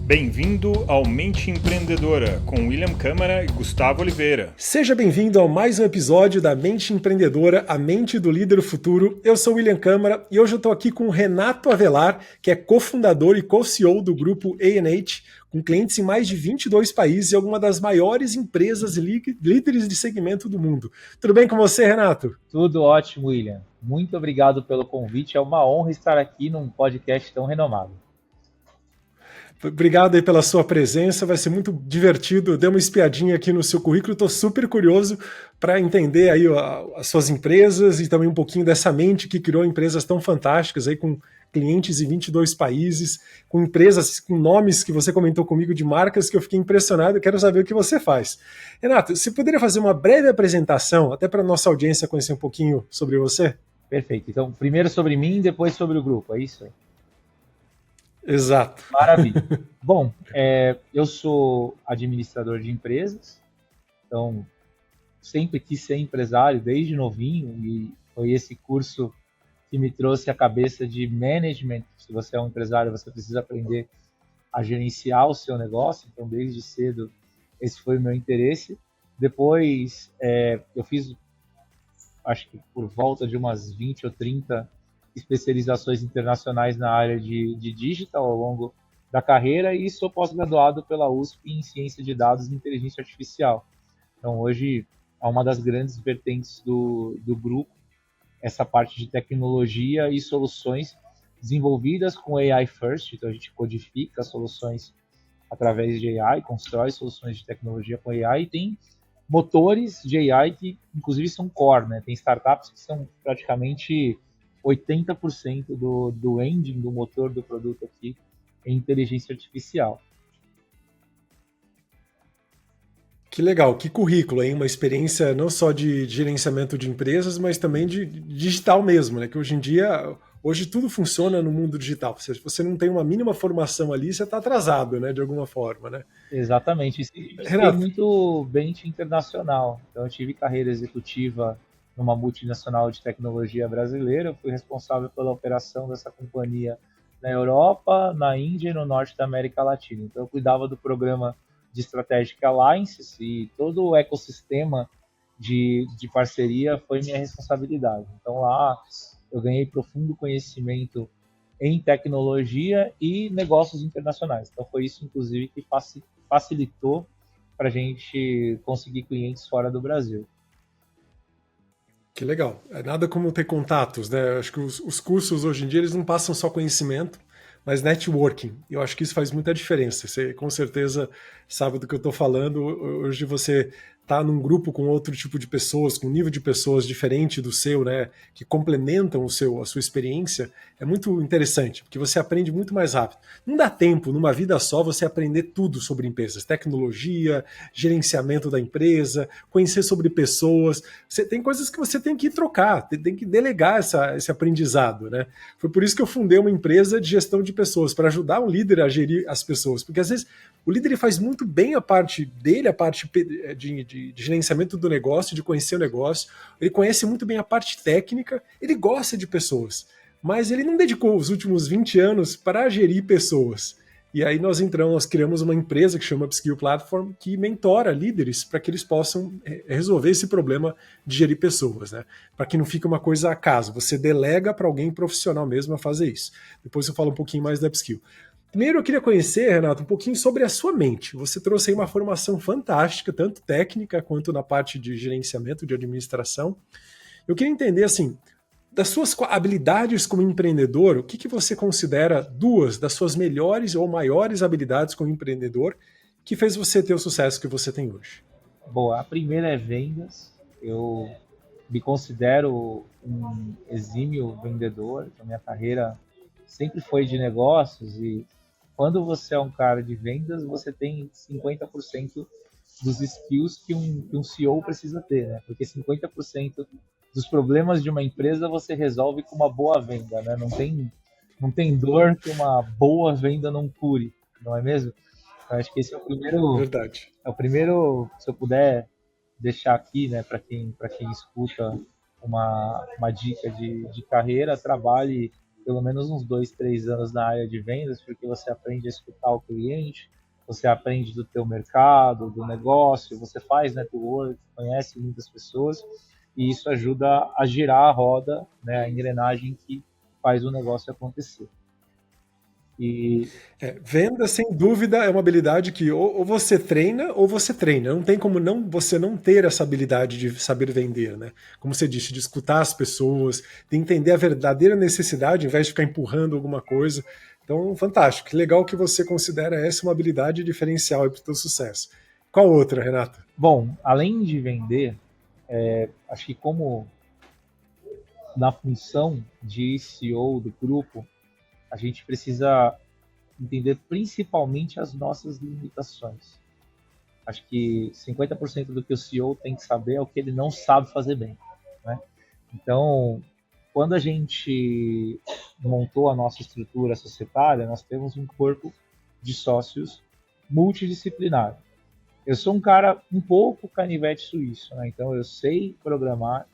Bem-vindo ao Mente Empreendedora, com William Câmara e Gustavo Oliveira. Seja bem-vindo a mais um episódio da Mente Empreendedora, a mente do líder do futuro. Eu sou William Câmara e hoje eu estou aqui com o Renato Avelar, que é cofundador e co-CEO do grupo A&H, com clientes em mais de 22 países e alguma das maiores empresas líderes de segmento do mundo. Tudo bem com você, Renato? Tudo ótimo, William. Muito obrigado pelo convite. É uma honra estar aqui num podcast tão renomado. Obrigado aí pela sua presença, vai ser muito divertido. Dei uma espiadinha aqui no seu currículo, estou super curioso para entender aí as suas empresas e também um pouquinho dessa mente que criou empresas tão fantásticas aí com clientes em 22 países, com empresas com nomes que você comentou comigo de marcas que eu fiquei impressionado e quero saber o que você faz. Renato, você poderia fazer uma breve apresentação, até para a nossa audiência conhecer um pouquinho sobre você? Perfeito. Então, primeiro sobre mim, depois sobre o grupo, é isso? Exato. Maravilha. Bom, eu sou administrador de empresas, então sempre quis ser empresário desde novinho e foi esse curso que me trouxe a cabeça de management. Se você é um empresário, você precisa aprender a gerenciar o seu negócio, então desde cedo esse foi o meu interesse. Depois eu fiz, acho que por volta de umas 20 ou 30 especializações internacionais na área de digital ao longo da carreira e sou pós-graduado pela USP em Ciência de Dados e Inteligência Artificial. Então, hoje, é uma das grandes vertentes do grupo, essa parte de tecnologia e soluções desenvolvidas com AI First. Então, a gente codifica soluções através de AI, constrói soluções de tecnologia com AI e tem motores de AI que, inclusive, são core, né? Tem startups que são praticamente 80% do engine, do motor do produto aqui, em inteligência artificial. Que legal, que currículo, hein? Uma experiência não só de gerenciamento de empresas, mas também de digital mesmo, né? Que hoje tudo funciona no mundo digital. Se você não tem uma mínima formação ali, você está atrasado, né? De alguma forma, né? Exatamente. E sempre busquei Renato, muito bench internacional. Então, eu tive carreira executiva numa multinacional de tecnologia brasileira. Eu fui responsável pela operação dessa companhia na Europa, na Índia e no norte da América Latina. Então, eu cuidava do programa de Strategic Alliances e todo o ecossistema de parceria foi minha responsabilidade. Então, lá eu ganhei profundo conhecimento em tecnologia e negócios internacionais. Então, foi isso, inclusive, que facilitou para a gente conseguir clientes fora do Brasil. que legal. É nada como ter contatos, né? Eu acho que os cursos hoje em dia eles não passam só conhecimento, mas networking. Eu acho que isso faz muita diferença. Você com certeza sabe do que eu estou falando. Hoje você está num grupo com outro tipo de pessoas, com um nível de pessoas diferente do seu, né? Que complementam a sua experiência. É muito interessante, porque você aprende muito mais rápido. Não dá tempo, numa vida só, você aprender tudo sobre empresas, tecnologia, gerenciamento da empresa, conhecer sobre pessoas. Tem coisas que você tem que trocar, tem que delegar esse aprendizado, né? Foi por isso que eu fundei uma empresa de gestão de pessoas, para ajudar um líder a gerir as pessoas, porque às vezes o líder ele faz muito bem a parte dele, a parte de gerenciamento do negócio, de conhecer o negócio, ele conhece muito bem a parte técnica, ele gosta de pessoas, mas ele não dedicou os últimos 20 anos para gerir pessoas. E aí nós criamos uma empresa que chama Upskill Platform, que mentora líderes para que eles possam resolver esse problema de gerir pessoas, né? Para que não fique uma coisa a acaso, você delega para alguém profissional mesmo a fazer isso. Depois eu falo um pouquinho mais da Upskill. Primeiro eu queria conhecer, Renato, um pouquinho sobre a sua mente. Você trouxe aí uma formação fantástica, tanto técnica quanto na parte de gerenciamento, de administração. Eu queria entender, assim, das suas habilidades como empreendedor, o que você considera duas das suas melhores ou maiores habilidades como empreendedor que fez você ter o sucesso que você tem hoje? Bom, a primeira é vendas. Eu me considero um exímio vendedor. A minha carreira sempre foi de negócios e quando você é um cara de vendas, você tem 50% dos skills que um CEO precisa ter, né? Porque 50% dos problemas de uma empresa você resolve com uma boa venda, né? Não tem dor que uma boa venda não cure, não é mesmo? Eu acho que esse Verdade. se eu puder deixar aqui, né, para quem escuta uma dica de carreira, trabalhe pelo menos uns 2, 3 anos na área de vendas, porque você aprende a escutar o cliente, você aprende do teu mercado, do negócio, você faz network, conhece muitas pessoas, e isso ajuda a girar a roda, né, a engrenagem que faz o negócio acontecer. E Venda, sem dúvida, é uma habilidade que ou você treina ou você treina. Não tem como você não ter essa habilidade de saber vender, né? Como você disse, de escutar as pessoas, de entender a verdadeira necessidade, ao invés de ficar empurrando alguma coisa. Então, fantástico. Que legal que você considera essa uma habilidade diferencial para o teu sucesso. Qual outra, Renata? bom, além de vender, acho que como na função de CEO do grupo, a gente precisa entender principalmente as nossas limitações. Acho que 50% do que o CEO tem que saber é o que ele não sabe fazer bem, né? Então, quando a gente montou a nossa estrutura societária, nós temos um corpo de sócios multidisciplinar. Eu sou um cara um pouco canivete suíço, né? Então eu sei programar,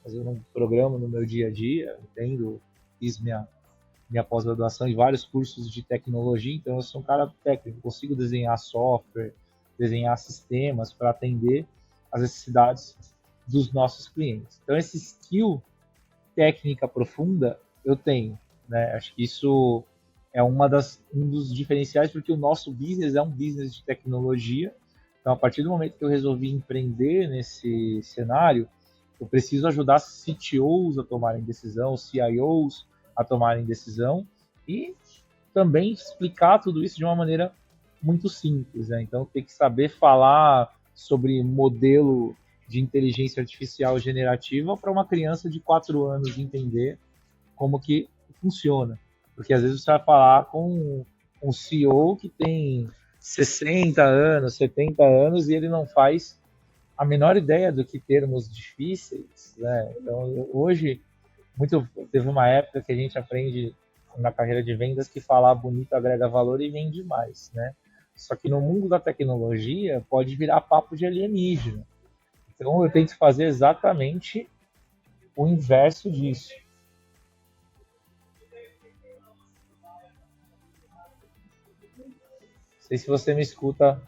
mas eu não programo no meu dia a dia, entendo, fiz minha pós-graduação em vários cursos de tecnologia, então eu sou um cara técnico, consigo desenhar software, desenhar sistemas para atender as necessidades dos nossos clientes. Então esse skill técnica profunda eu tenho, né? Acho que isso é um dos diferenciais, porque o nosso business é um business de tecnologia. Então, a partir do momento que eu resolvi empreender nesse cenário, eu preciso ajudar CTOs a tomarem decisão, CIOs a tomarem decisão e também explicar tudo isso de uma maneira muito simples, né? Então, tem que saber falar sobre modelo de inteligência artificial generativa para uma criança de 4 anos entender como que funciona. Porque às vezes você vai falar com um CEO que tem 60 anos, 70 anos e ele não faz a menor ideia do que termos difíceis, né? Então, hoje, teve uma época que a gente aprende na carreira de vendas que falar bonito agrega valor e vende mais, né? Só que no mundo da tecnologia pode virar papo de alienígena. Então eu tento fazer exatamente o inverso disso. Não sei se você me escuta,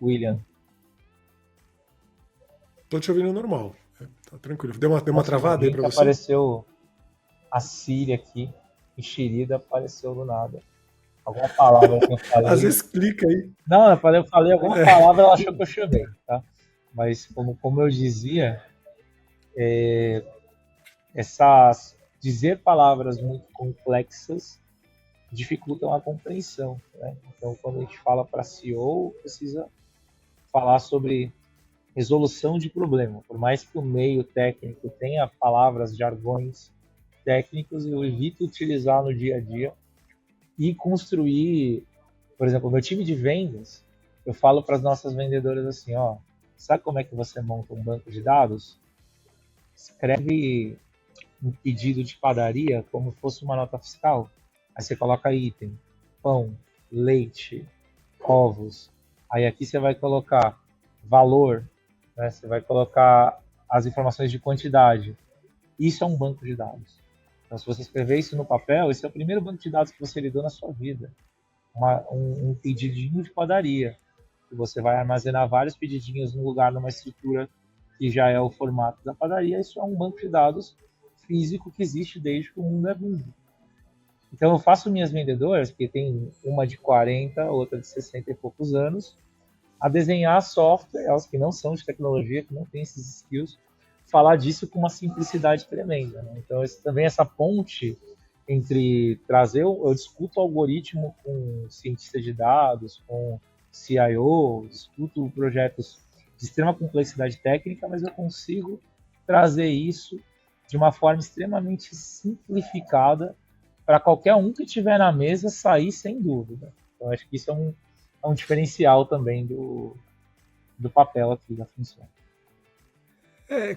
William. Tô te ouvindo normal. Tá tranquilo. Deu uma travada aí para você? Apareceu a Siri aqui, enxerida, apareceu do nada. Alguma palavra que eu falei. Às vezes clica aí. Não, eu falei alguma palavra, ela achou que eu chamei, tá? Mas como eu dizia, dizer palavras muito complexas dificultam a compreensão, né? Então, quando a gente fala para CEO, precisa falar sobre resolução de problema. Por mais que o meio técnico tenha palavras, jargões técnicos, eu evito utilizar no dia a dia e construir, por exemplo, o meu time de vendas, eu falo para as nossas vendedoras assim, ó, sabe como é que você monta um banco de dados? Escreve um pedido de padaria como fosse uma nota fiscal. Aí você coloca item, pão, leite, ovos. Aí aqui você vai colocar valor, né? Você vai colocar as informações de quantidade. Isso é um banco de dados. Então, se você escrever isso no papel, esse é o primeiro banco de dados que você lidou na sua vida. Um pedidinho de padaria. Que você vai armazenar vários pedidinhos num lugar, numa estrutura que já é o formato da padaria. Isso é um banco de dados físico que existe desde que o mundo é mundo. Então, eu faço minhas vendedoras, que tem uma de 40, outra de 60 e poucos anos, a desenhar software, elas que não são de tecnologia, que não têm esses skills, falar disso com uma simplicidade tremenda, né? Então, também essa ponte entre trazer, eu discuto algoritmo com cientista de dados, com CIO, discuto projetos de extrema complexidade técnica, mas eu consigo trazer isso de uma forma extremamente simplificada para qualquer um que estiver na mesa sair sem dúvida. Então, acho que isso é um diferencial também do papel aqui da função.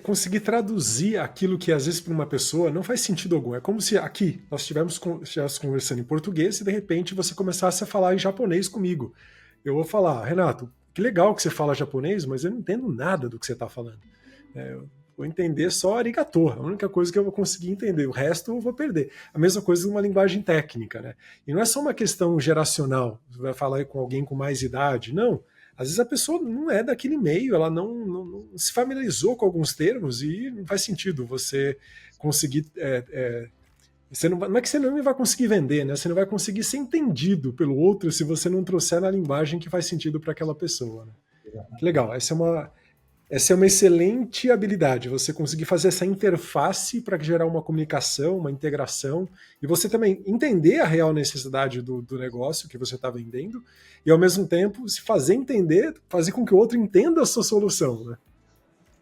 Conseguir traduzir aquilo que às vezes para uma pessoa não faz sentido algum. É como se aqui nós estivéssemos conversando em português e de repente você começasse a falar em japonês comigo. Eu vou falar, Renato, que legal que você fala japonês, mas eu não entendo nada do que você está falando. Vou entender só arigatô, a única coisa que eu vou conseguir entender, o resto eu vou perder. A mesma coisa numa linguagem técnica, né? E não é só uma questão geracional, você vai falar com alguém com mais idade, não. Às vezes a pessoa não é daquele meio, ela não se familiarizou com alguns termos e não faz sentido você conseguir. Você não é que você não vai conseguir vender, né? Você não vai conseguir ser entendido pelo outro se você não trouxer na linguagem que faz sentido para aquela pessoa. Né? Que legal, essa é uma excelente habilidade, você conseguir fazer essa interface para gerar uma comunicação, uma integração, e você também entender a real necessidade do negócio que você está vendendo, e ao mesmo tempo se fazer entender, fazer com que o outro entenda a sua solução. Né?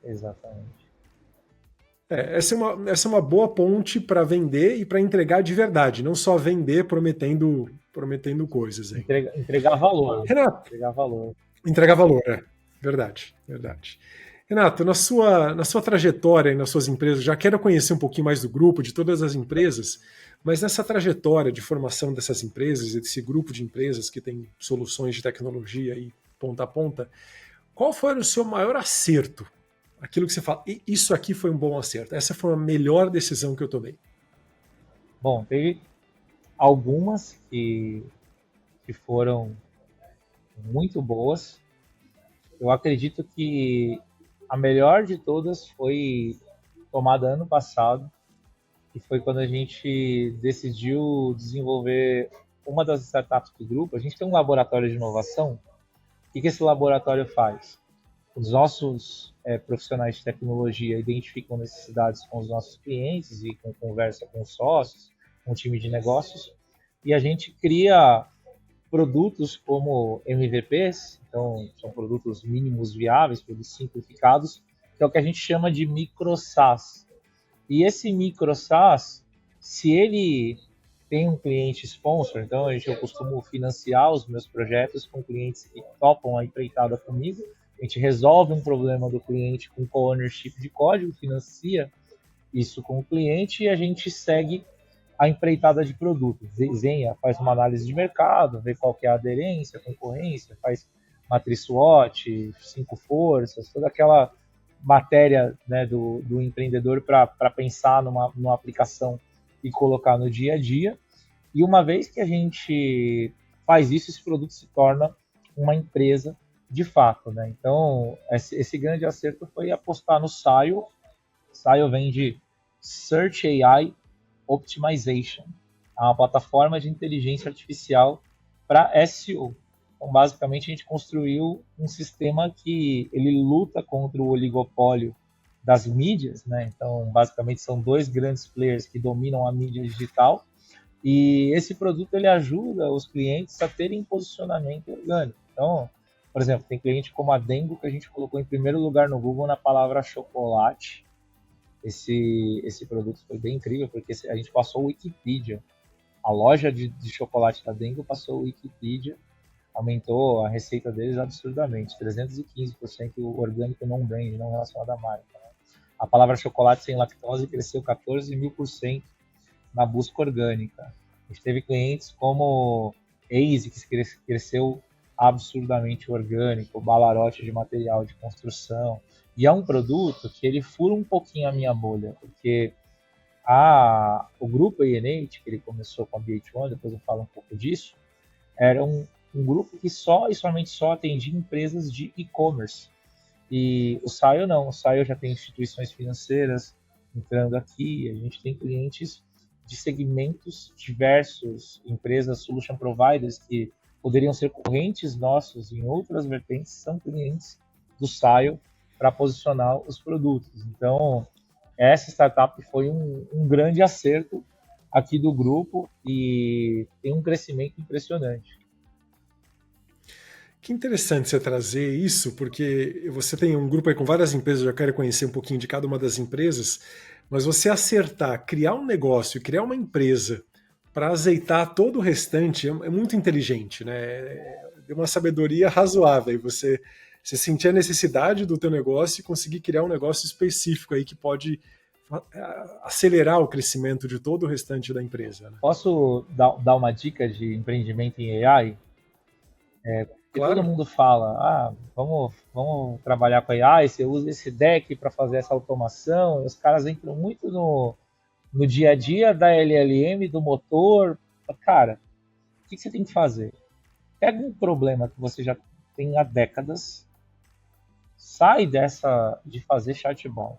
Exatamente. Essa é uma boa ponte para vender e para entregar de verdade, não só vender prometendo coisas. Aí. Entregar valor. Renato, entregar valor, verdade, verdade. Renato, na sua trajetória e nas suas empresas, já quero conhecer um pouquinho mais do grupo, de todas as empresas, mas nessa trajetória de formação dessas empresas e desse grupo de empresas que tem soluções de tecnologia aí ponta a ponta, qual foi o seu maior acerto? Aquilo que você fala, isso aqui foi um bom acerto, essa foi a melhor decisão que eu tomei. Bom, teve algumas que foram muito boas. Eu acredito que a melhor de todas foi tomada ano passado, que foi quando a gente decidiu desenvolver uma das startups do grupo. A gente tem um laboratório de inovação. O que esse laboratório faz? Os nossos profissionais de tecnologia identificam necessidades com os nossos clientes e com conversa com os sócios, com o time de negócios, e a gente cria produtos como MVPs, então são produtos mínimos viáveis, produtos simplificados, que é o que a gente chama de micro SaaS. E esse micro SaaS, se ele tem um cliente sponsor, então eu costumo financiar os meus projetos com clientes que topam a empreitada comigo, a gente resolve um problema do cliente com co-ownership de código, financia isso com o cliente e a gente segue a empreitada de produto. Desenha, faz uma análise de mercado, vê qual que é a aderência, a concorrência, faz matriz SWOT, 5 forças, toda aquela matéria, né, do empreendedor para pensar numa aplicação e colocar no dia a dia. E uma vez que a gente faz isso, esse produto se torna uma empresa de fato, né? Então, esse grande acerto foi apostar no SAIO. SAIO vem de Search AI Optimization. É uma plataforma de inteligência artificial para SEO. Então, basicamente, a gente construiu um sistema que ele luta contra o oligopólio das mídias, né? Então, basicamente, são dois grandes players que dominam a mídia digital. E esse produto ele ajuda os clientes a terem posicionamento orgânico. Então, por exemplo, tem cliente como a Dengo que a gente colocou em primeiro lugar no Google na palavra chocolate. Esse produto foi bem incrível, porque a gente passou o Wikipedia. A loja de chocolate da Dengo passou o Wikipedia, aumentou a receita deles absurdamente, 315% orgânico non-brand, não relacionado à marca. Né? A palavra chocolate sem lactose cresceu 14.000% na busca orgânica. A gente teve clientes como Easy, que cresceu absurdamente orgânico, Balarote de material de construção. E é um produto que ele fura um pouquinho a minha bolha, porque o grupo A&H, que ele começou com a BH1, depois eu falo um pouco disso, era um grupo que somente atendia empresas de e-commerce. E o SAIO não, o SAIO já tem instituições financeiras entrando aqui, a gente tem clientes de segmentos diversos, empresas, solution providers que poderiam ser concorrentes nossos em outras vertentes, são clientes do SAIO para posicionar os produtos. Então, essa startup foi um grande acerto aqui do grupo e tem um crescimento impressionante. Que interessante você trazer isso, porque você tem um grupo aí com várias empresas, eu já quero conhecer um pouquinho de cada uma das empresas, mas você acertar, criar um negócio, criar uma empresa para azeitar todo o restante é muito inteligente, né? É uma sabedoria razoável. Você sentir a necessidade do teu negócio e conseguir criar um negócio específico aí que pode acelerar o crescimento de todo o restante da empresa. Né? Posso dar uma dica de empreendimento em AI? Porque todo mundo fala, vamos trabalhar com a AI, você usa esse deck para fazer essa automação, e os caras entram muito no dia a dia da LLM, do motor. Cara, o que você tem que fazer? Pega um problema que você já tem há décadas, sai dessa de fazer chatbot.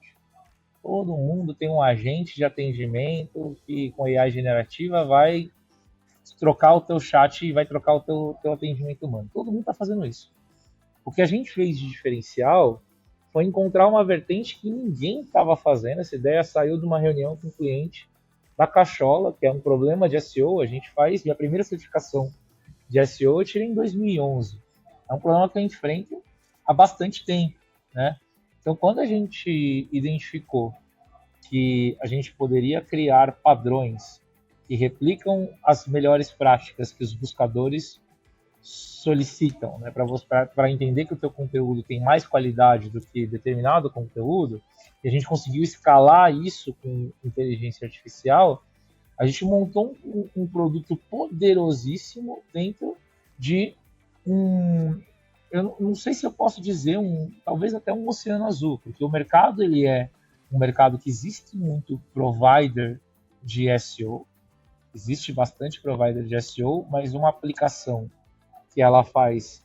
Todo mundo tem um agente de atendimento que com AI generativa vai trocar o teu chat e vai trocar o teu atendimento humano. Todo mundo está fazendo isso. O que a gente fez de diferencial foi encontrar uma vertente que ninguém estava fazendo. Essa ideia saiu de uma reunião com um cliente da Cachola, que é um problema de SEO. A gente faz, e a primeira certificação de SEO eu tirei em 2011. É um problema que a gente enfrenta há bastante tempo, né? Então, quando a gente identificou que a gente poderia criar padrões que replicam as melhores práticas que os buscadores solicitam, né, para entender que o teu conteúdo tem mais qualidade do que determinado conteúdo, e a gente conseguiu escalar isso com inteligência artificial, a gente montou um produto poderosíssimo dentro de eu não sei se eu posso dizer talvez até um oceano azul, porque o mercado ele é um mercado que existe muito provider de SEO, existe bastante provider de SEO, mas uma aplicação que ela faz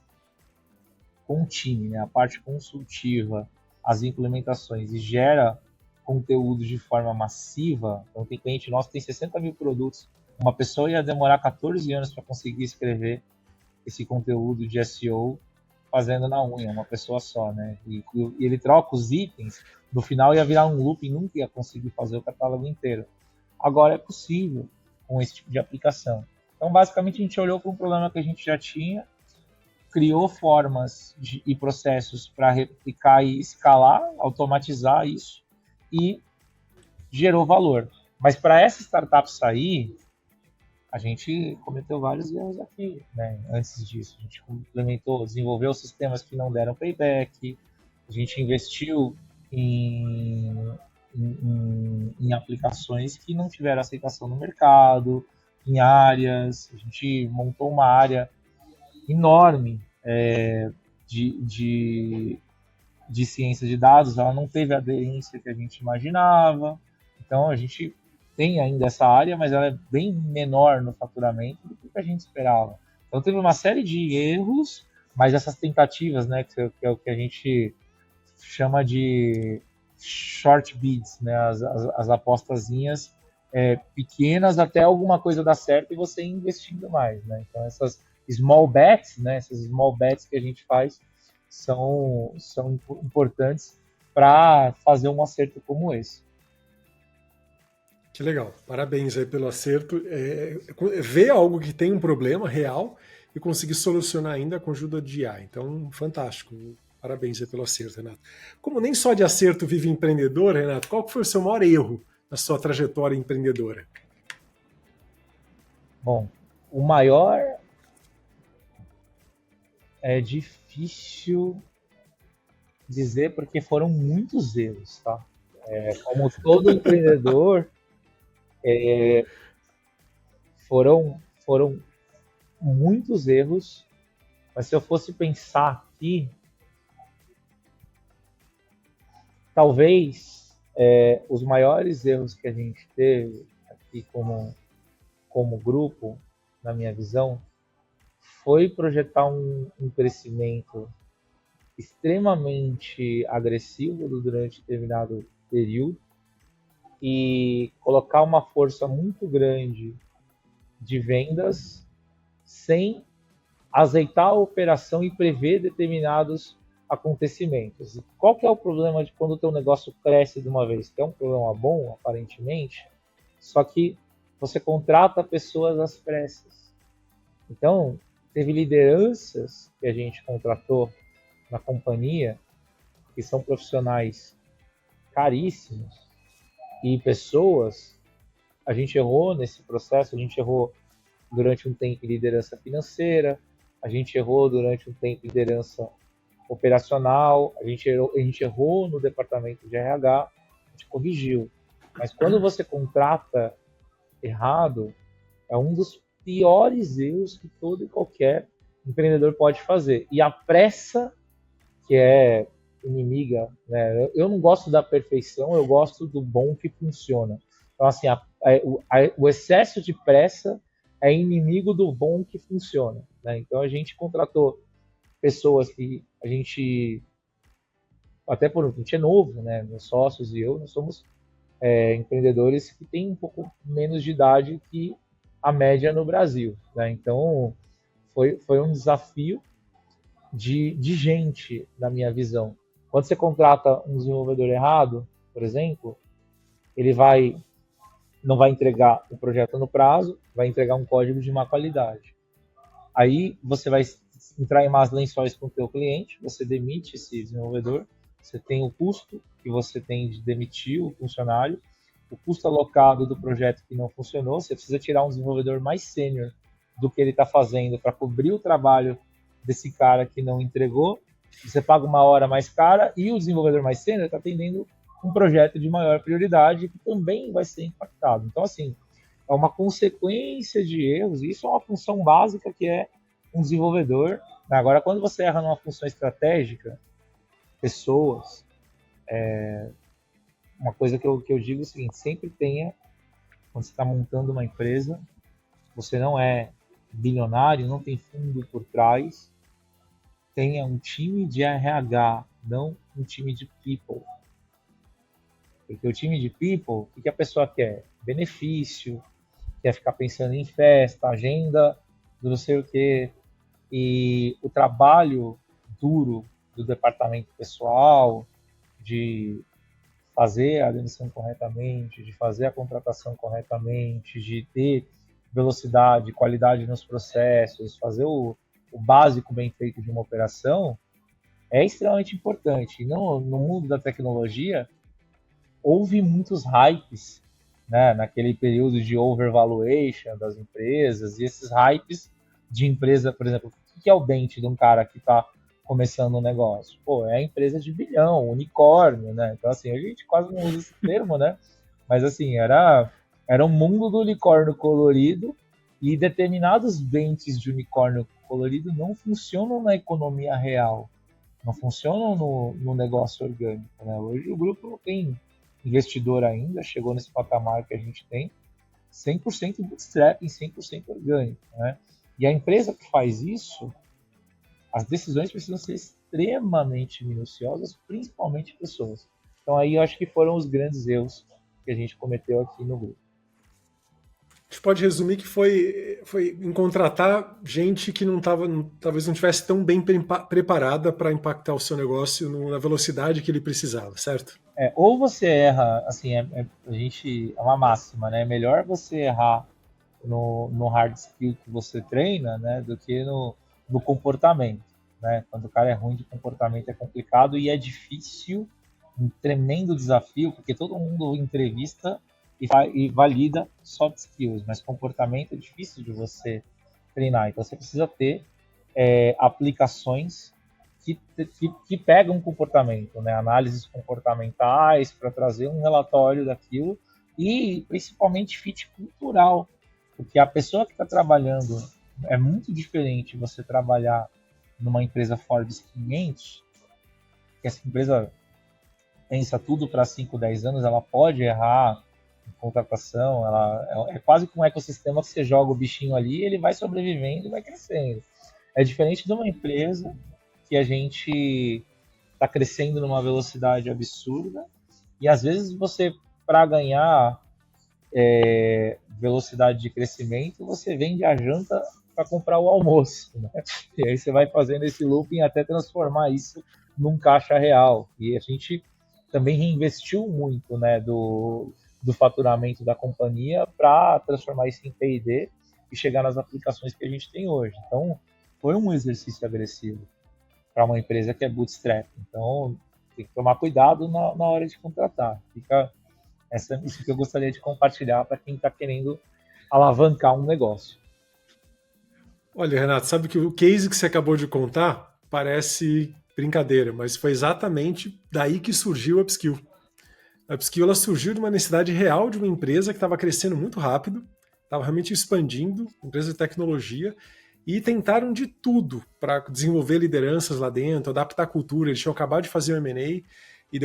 com o time, né, a parte consultiva, as implementações e gera conteúdo de forma massiva. Então tem cliente nosso que tem 60 mil produtos, uma pessoa ia demorar 14 anos para conseguir escrever esse conteúdo de SEO fazendo na unha, uma pessoa só, né? E ele troca os itens, no final ia virar um loop e nunca ia conseguir fazer o catálogo inteiro. Agora é possível com esse tipo de aplicação. Então, basicamente, a gente olhou para um problema que a gente já tinha, criou formas e processos para replicar e escalar, automatizar isso e gerou valor. Mas para essa startup sair, a gente cometeu vários erros aqui, né? Antes disso, a gente implementou, desenvolveu sistemas que não deram payback, a gente investiu em aplicações que não tiveram aceitação no mercado, em áreas, a gente montou uma área enorme de ciência de dados, ela não teve a aderência que a gente imaginava, então a gente tem ainda essa área, mas ela é bem menor no faturamento do que a gente esperava. Então teve uma série de erros, mas essas tentativas, né, que é o que a gente chama de short bids, né, as apostazinhas pequenas até alguma coisa dar certo e você investindo mais, né? Então essas small bets, né, essas small bets que a gente faz são importantes para fazer um acerto como esse. Que legal, parabéns aí pelo acerto. Ver algo que tem um problema real e conseguir solucionar ainda com a ajuda de IA. Então, fantástico. Parabéns aí pelo acerto, Renato. Como nem só de acerto vive empreendedor, Renato, qual foi o seu maior erro na sua trajetória empreendedora? Bom, o maior é difícil dizer porque foram muitos erros, tá? Como todo empreendedor, foram muitos erros, mas se eu fosse pensar aqui, talvez os maiores erros que a gente teve aqui como grupo, na minha visão, foi projetar um crescimento extremamente agressivo durante determinado período e colocar uma força muito grande de vendas sem azeitar a operação e prever determinados acontecimentos. Qual que é o problema de quando o teu negócio cresce de uma vez? Que é um problema bom, aparentemente, só que você contrata pessoas às pressas. Então, teve lideranças que a gente contratou na companhia que são profissionais caríssimos e pessoas, a gente errou nesse processo, a gente errou durante um tempo em liderança financeira, a gente errou durante um tempo em liderança operacional, a gente errou no departamento de RH, a gente corrigiu. Mas quando você contrata errado, é um dos piores erros que todo e qualquer empreendedor pode fazer. E a pressa, que é inimiga, né? Eu não gosto da perfeição, eu gosto do bom que funciona. Então, assim, o excesso de pressa é inimigo do bom que funciona, né? Então, a gente contratou pessoas que a gente, até por a gente é novo, né? Meus sócios e eu, nós somos empreendedores que têm um pouco menos de idade que a média no Brasil, né? Então, foi um desafio de gente, na minha visão. Quando você contrata um desenvolvedor errado, por exemplo, ele não vai entregar o projeto no prazo, vai entregar um código de má qualidade. Aí você vai entrar em más lençóis com o teu cliente, você demite esse desenvolvedor, você tem o custo que você tem de demitir o funcionário, o custo alocado do projeto que não funcionou, você precisa tirar um desenvolvedor mais sênior do que ele está fazendo para cobrir o trabalho desse cara que não entregou, você paga uma hora mais cara e o desenvolvedor mais sênior está atendendo um projeto de maior prioridade que também vai ser impactado. Então, assim, é uma consequência de erros, e isso é uma função básica que é um desenvolvedor. Agora, quando você erra numa função estratégica, pessoas, uma coisa que eu digo é o seguinte, sempre tenha, quando você está montando uma empresa, você não é bilionário, não tem fundo por trás, tenha um time de RH, não um time de people. Porque o time de people, o que a pessoa quer? Benefício, quer ficar pensando em festa, agenda, do não sei o quê. E o trabalho duro do departamento pessoal, de fazer a demissão corretamente, de fazer a contratação corretamente, de ter velocidade, qualidade nos processos, fazer o básico bem feito de uma operação, é extremamente importante. E no mundo da tecnologia, houve muitos hypes, né, naquele período de overvaluation das empresas, e esses hypes de empresa, por exemplo, o que é o dente de um cara que está começando um negócio? Pô, é a empresa de bilhão, unicórnio, né? Então, assim, a gente quase não usa esse termo, né? Mas, assim, era um mundo do unicórnio colorido, e determinados dentes de unicórnio colorido não funcionam na economia real, não funcionam no negócio orgânico, né? Hoje o grupo não tem investidor ainda, chegou nesse patamar que a gente tem, 100% bootstrapping, 100% orgânico, né? E a empresa que faz isso, as decisões precisam ser extremamente minuciosas, principalmente pessoas. Então aí eu acho que foram os grandes erros que a gente cometeu aqui no grupo. A gente pode resumir que foi em contratar gente que talvez não estivesse tão bem preparada para impactar o seu negócio na velocidade que ele precisava, certo? Ou você erra, assim, a gente é uma máxima, né? É melhor você errar no hard skill que você treina, né, do que no comportamento, né? Quando o cara é ruim de comportamento é complicado e é difícil, um tremendo desafio, porque todo mundo entrevista e valida soft skills, mas comportamento é difícil de você treinar. Então você precisa ter aplicações que pegam comportamento, né? Análises comportamentais para trazer um relatório daquilo e principalmente fit cultural, porque a pessoa que está trabalhando é muito diferente você trabalhar numa empresa Forbes 500, que essa empresa pensa tudo para 5, 10 anos, ela pode errar em contratação, é quase que um ecossistema que você joga o bichinho ali, ele vai sobrevivendo e vai crescendo. É diferente de uma empresa que a gente está crescendo numa velocidade absurda e às vezes você, para ganhar velocidade de crescimento, você vende a janta para comprar o almoço, né? E aí você vai fazendo esse looping até transformar isso num caixa real. E a gente também reinvestiu muito, né, do faturamento da companhia para transformar isso em P&D e chegar nas aplicações que a gente tem hoje. Então, foi um exercício agressivo para uma empresa que é bootstrap. Então, tem que tomar cuidado na hora de contratar. Fica isso que eu gostaria de compartilhar para quem está querendo alavancar um negócio. Olha, Renato, sabe que o case que você acabou de contar parece brincadeira, mas foi exatamente daí que surgiu a Upskill. A Upskill ela surgiu de uma necessidade real de uma empresa que estava crescendo muito rápido, estava realmente expandindo, empresa de tecnologia, e tentaram de tudo para desenvolver lideranças lá dentro, adaptar a cultura. Eles tinham acabado de fazer um M&A e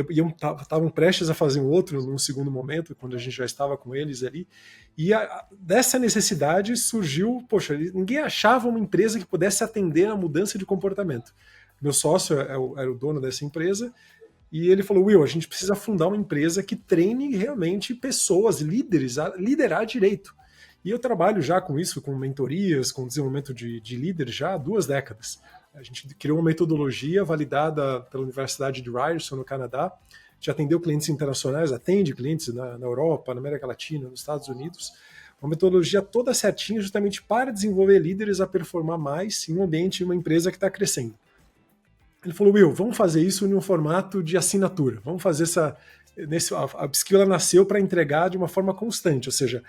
estavam prestes a fazer um outro num segundo momento, quando a gente já estava com eles ali. E dessa necessidade surgiu, poxa, ninguém achava uma empresa que pudesse atender a mudança de comportamento. Meu sócio era o dono dessa empresa, e ele falou, Will, a gente precisa fundar uma empresa que treine realmente pessoas, líderes, a liderar direito. E eu trabalho já com isso, com mentorias, com desenvolvimento de líderes já há 2 décadas. A gente criou uma metodologia validada pela Universidade de Ryerson, no Canadá, já atendeu clientes internacionais, atende clientes na Europa, na América Latina, nos Estados Unidos. Uma metodologia toda certinha justamente para desenvolver líderes a performar mais em um ambiente, em uma empresa que está crescendo. Ele falou, Will, vamos fazer isso em um formato de assinatura. Vamos fazer a Upskill ela nasceu para entregar de uma forma constante, ou seja,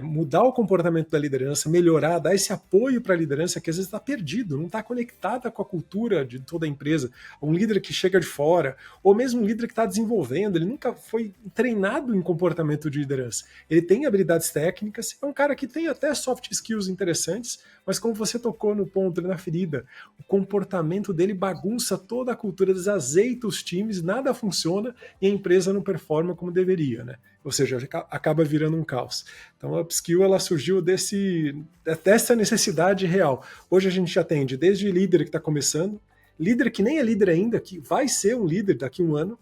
mudar o comportamento da liderança, melhorar, dar esse apoio para a liderança que às vezes está perdido, não está conectada com a cultura de toda a empresa. Um líder que chega de fora, ou mesmo um líder que está desenvolvendo, ele nunca foi treinado em comportamento de liderança. Ele tem habilidades técnicas, é um cara que tem até soft skills interessantes, mas como você tocou no ponto, na ferida, o comportamento dele bagunça toda a cultura, desazeita os times, nada funciona e a empresa não performa como deveria, né? Ou seja, acaba virando um caos. Então a Upskill ela surgiu dessa necessidade real. Hoje a gente atende desde líder que está começando, líder que nem é líder ainda, que vai ser um líder daqui a um ano,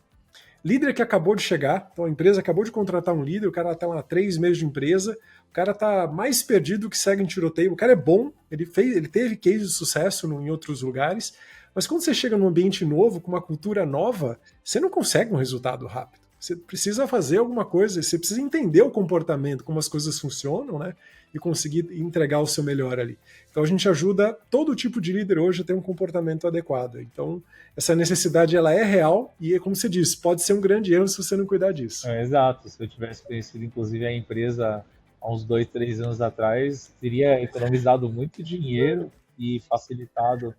líder que acabou de chegar, então a empresa acabou de contratar um líder, o cara está lá há 3 meses de empresa, o cara está mais perdido que segue em tiroteio, o cara é bom, ele teve case de sucesso em outros lugares, mas quando você chega num ambiente novo, com uma cultura nova, você não consegue um resultado rápido. Você precisa fazer alguma coisa, você precisa entender o comportamento, como as coisas funcionam, né? E conseguir entregar o seu melhor ali. Então a gente ajuda todo tipo de líder hoje a ter um comportamento adequado. Então essa necessidade ela é real e, como você disse, pode ser um grande erro se você não cuidar disso. Exato. Se eu tivesse conhecido, inclusive, a empresa há uns 2, 3 anos atrás, teria economizado muito dinheiro e facilitado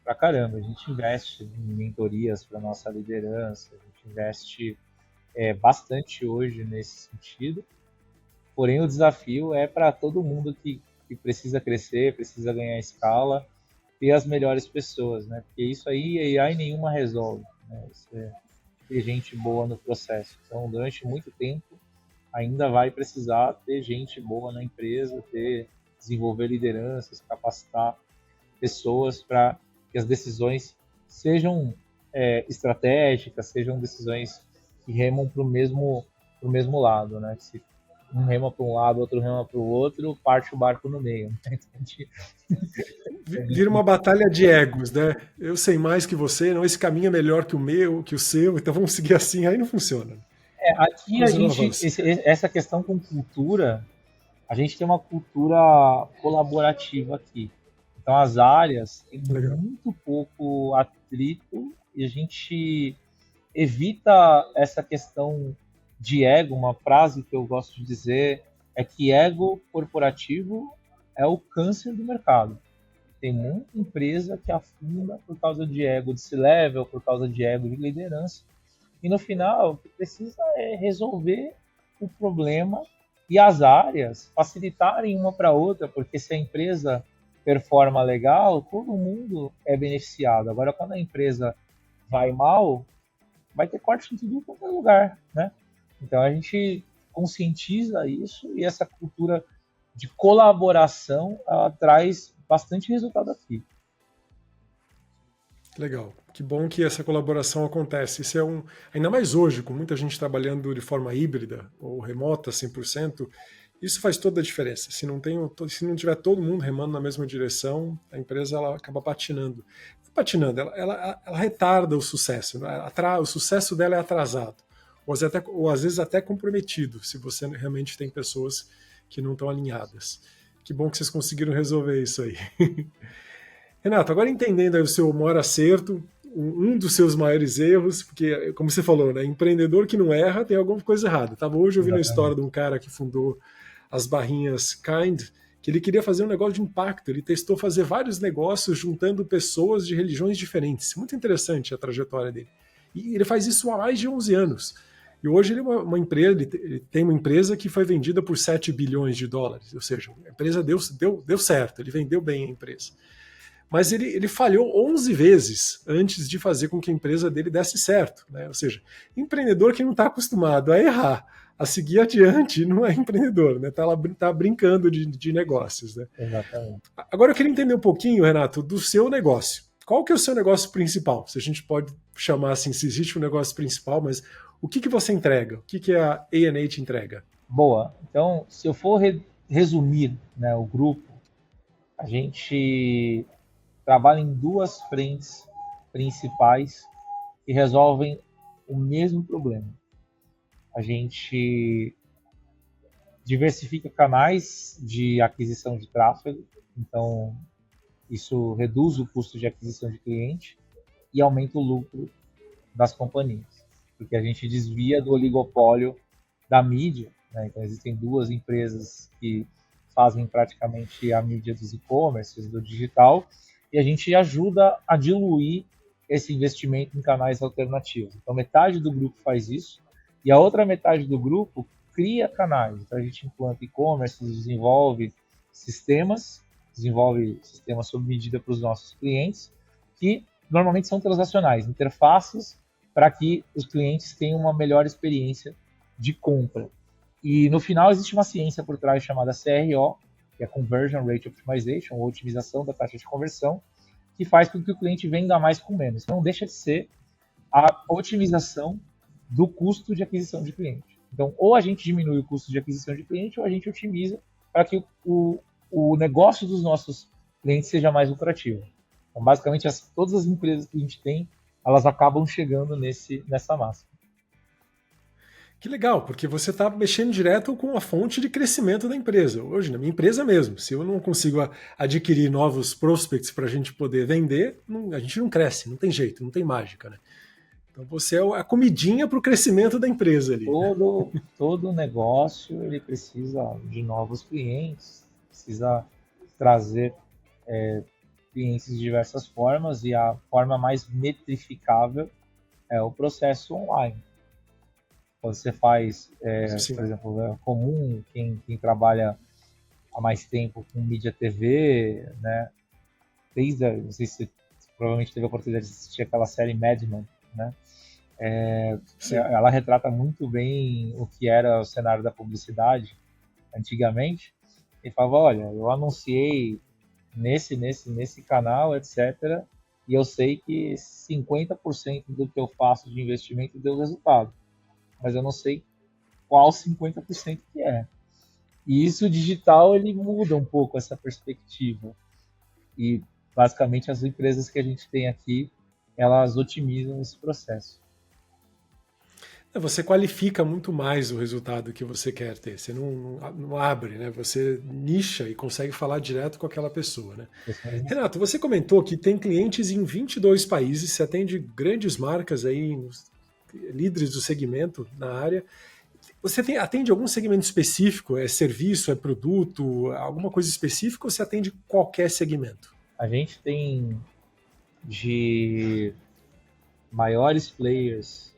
pra caramba. A gente investe em mentorias para nossa liderança, a gente investe bastante hoje nesse sentido, porém o desafio é para todo mundo que precisa crescer, precisa ganhar escala, ter as melhores pessoas, né? Porque isso aí AI nenhuma resolve, né? Isso ter gente boa no processo. Então, durante muito tempo, ainda vai precisar ter gente boa na empresa, desenvolver lideranças, capacitar pessoas para que as decisões sejam estratégicas, sejam decisões que remam para o mesmo lado, né? Se um rema para um lado, outro rema para o outro, parte o barco no meio. Né? Vira uma batalha de egos, né? Eu sei mais que você, não, esse caminho é melhor que o meu, que o seu, então vamos seguir assim, aí não funciona. Aqui a gente, essa questão com cultura, a gente tem uma cultura colaborativa aqui. Então as áreas têm muito pouco atrito e a gente evita essa questão de ego. Uma frase que eu gosto de dizer é que ego corporativo é o câncer do mercado. Tem muita empresa que afunda por causa de ego de C-level, por causa de ego de liderança. E no final, o que precisa é resolver o problema e as áreas facilitarem uma para outra, porque se a empresa performa legal, todo mundo é beneficiado. Agora, quando a empresa vai mal, vai ter corte em tudo qualquer lugar, né? Então a gente conscientiza isso e essa cultura de colaboração ela traz bastante resultado aqui. Legal. Que bom que essa colaboração acontece. Isso ainda mais hoje, com muita gente trabalhando de forma híbrida ou remota 100%, isso faz toda a diferença. Se não tiver todo mundo remando na mesma direção, a empresa ela acaba patinando. Ela retarda o sucesso. O sucesso dela é atrasado. Ou às vezes até comprometido, se você realmente tem pessoas que não estão alinhadas. Que bom que vocês conseguiram resolver isso aí. Renato, agora entendendo aí o seu maior acerto, um dos seus maiores erros, porque, como você falou, né, empreendedor que não erra tem alguma coisa errada. Estava hoje ouvindo a história de um cara que fundou as barrinhas Kind, que ele queria fazer um negócio de impacto. Ele testou fazer vários negócios juntando pessoas de religiões diferentes. Muito interessante a trajetória dele. E ele faz isso há mais de 11 anos. E hoje ele é uma empresa, ele tem uma empresa que foi vendida por 7 bilhões de dólares, ou seja, a empresa deu certo, ele vendeu bem a empresa. Mas ele falhou 11 vezes antes de fazer com que a empresa dele desse certo, né? Ou seja, empreendedor que não está acostumado a errar, a seguir adiante, não é empreendedor, né? Tá brincando de negócios, né? Exatamente. Agora eu queria entender um pouquinho, Renato, do seu negócio. Qual que é o seu negócio principal? Se a gente pode chamar assim, se existe um negócio principal, mas o que você entrega? O que a A&H entrega? Boa. Então, se eu for resumir, né, o grupo, a gente trabalha em duas frentes principais que resolvem o mesmo problema. A gente diversifica canais de aquisição de tráfego, então isso reduz o custo de aquisição de cliente e aumenta o lucro das companhias, porque a gente desvia do oligopólio da mídia, né? Então existem duas empresas que fazem praticamente a mídia dos e-commerces, do digital, e a gente ajuda a diluir esse investimento em canais alternativos. Então metade do grupo faz isso, e a outra metade do grupo cria canais. Então a gente implanta e-commerce, desenvolve sistemas sob medida para os nossos clientes, que normalmente são transacionais, interfaces para que os clientes tenham uma melhor experiência de compra. E no final existe uma ciência por trás chamada CRO, que é Conversion Rate Optimization, ou otimização da taxa de conversão, que faz com que o cliente venda mais com menos. Não deixa de ser a otimização do custo de aquisição de cliente. Então, ou a gente diminui o custo de aquisição de cliente, ou a gente otimiza para que o negócio dos nossos clientes seja mais lucrativo. Então, basicamente, todas as empresas que a gente tem, elas acabam chegando nessa massa. Que legal, porque você está mexendo direto com a fonte de crescimento da empresa. Hoje, na minha empresa mesmo, se eu não consigo adquirir novos prospects para a gente poder vender, a gente não cresce, não tem jeito, não tem mágica, né? Então você é a comidinha para o crescimento da empresa ali. Todo negócio ele precisa de novos clientes, precisa trazer clientes de diversas formas, e a forma mais metrificável é o processo online. Quando você faz, por exemplo, é comum quem trabalha há mais tempo com mídia TV, né? Não sei se você provavelmente teve a oportunidade de assistir aquela série Mad Men, né? Ela retrata muito bem o que era o cenário da publicidade antigamente. E falava, olha, eu anunciei nesse canal, etc. E eu sei que 50% do que eu faço de investimento deu resultado, mas eu não sei qual 50% que é. E isso digital, ele muda um pouco essa perspectiva. E basicamente as empresas que a gente tem aqui, elas otimizam esse processo. Você qualifica muito mais o resultado que você quer ter. Você não abre, né? Você nicha e consegue falar direto com aquela pessoa, né? Renato, você comentou que tem clientes em 22 países, você atende grandes marcas aí, líderes do segmento na área. Você atende algum segmento específico? É serviço, é produto, alguma coisa específica, ou você atende qualquer segmento? A gente tem de maiores players